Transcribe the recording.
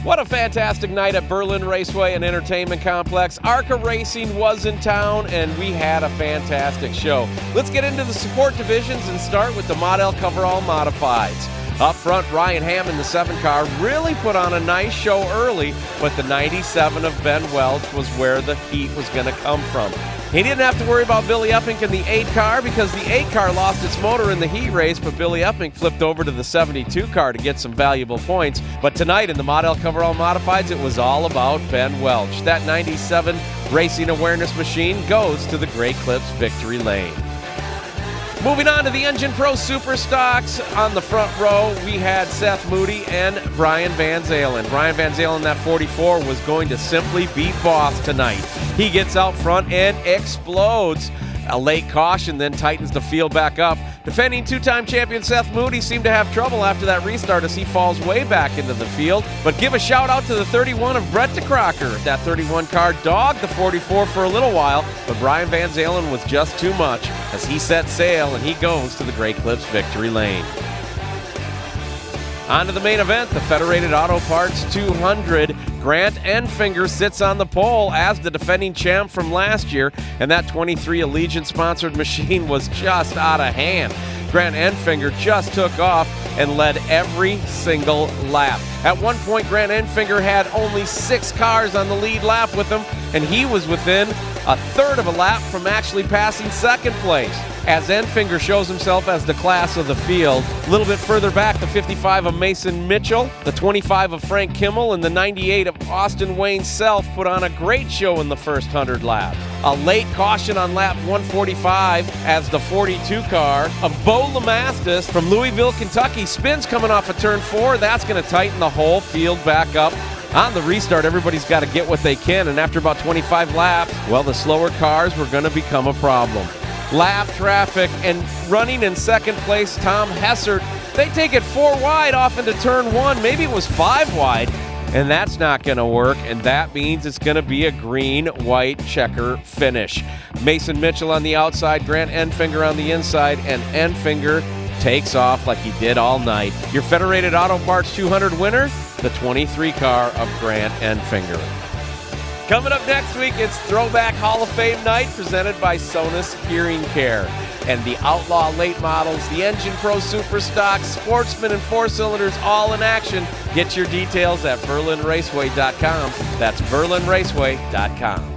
What a fantastic night at Berlin Raceway and Entertainment Complex. ARCA Racing was in town, and we had a fantastic show. Let's get into the support divisions and start with the Model Coverall Modifieds. Up front, Ryan Hammond, the 7 car, really put on a nice show early, but the 97 of Ben Welch was where the heat was going to come from. He didn't have to worry about Billy Uppink in the 8 car because the 8 car lost its motor in the heat race, but Billy Uppink flipped over to the 72 car to get some valuable points. But tonight in the Model Coverall Modifieds, it was all about Ben Welch. That 97 racing awareness machine goes to the Grey Clips victory lane. Moving on to the Engine Pro Super Stocks, on the front row, we had Seth Moody and Brian VanZalen. Brian VanZalen, that 44, was going to simply beat Boss tonight. He gets out front and explodes. A late caution then tightens the field back up. Defending two-time champion Seth Moody seemed to have trouble after that restart as he falls way back into the field. But give a shout out to the 31 of Brett DeCrocker. That 31 car dogged the 44 for a little while, but Brian VanZalen was just too much as he set sail and he goes to the Grey Clips victory lane. On to the main event, the Federated Auto Parts 200. Grant Enfinger sits on the pole as the defending champ from last year, and that 23 Allegiant-sponsored machine was just out of hand. Grant Enfinger just took off and led every single lap. At one point, Grant Enfinger had only 6 cars on the lead lap with him, and he was within a third of a lap from actually passing second place. As Enfinger shows himself as the class of the field. A little bit further back, the 55 of Mason Mitchell, the 25 of Frank Kimmel, and the 98 of Austin Wayne Self put on a great show in the first 100 laps. A late caution on lap 145 as the 42 car of Bo Lamastis from Louisville, Kentucky spins coming off of turn 4. That's going to tighten the whole field back up. On the restart, everybody's got to get what they can, and after about 25 laps, well, the slower cars were going to become a problem. Lap traffic, and running in second place, Tom Hessert, they take it 4 wide off into turn 1. Maybe it was 5 wide, and that's not going to work, and that means it's going to be a green-white checker finish. Mason Mitchell on the outside, Grant Enfinger on the inside, and Enfinger takes off like he did all night. Your Federated Auto Parts 200 winner, the 23 car of Grant Enfinger. Coming up next week, it's Throwback Hall of Fame night presented by Sonus Hearing Care. And the Outlaw late models, the Engine Pro Super Stocks, Sportsman and 4-cylinders all in action. Get your details at berlinraceway.com. That's berlinraceway.com.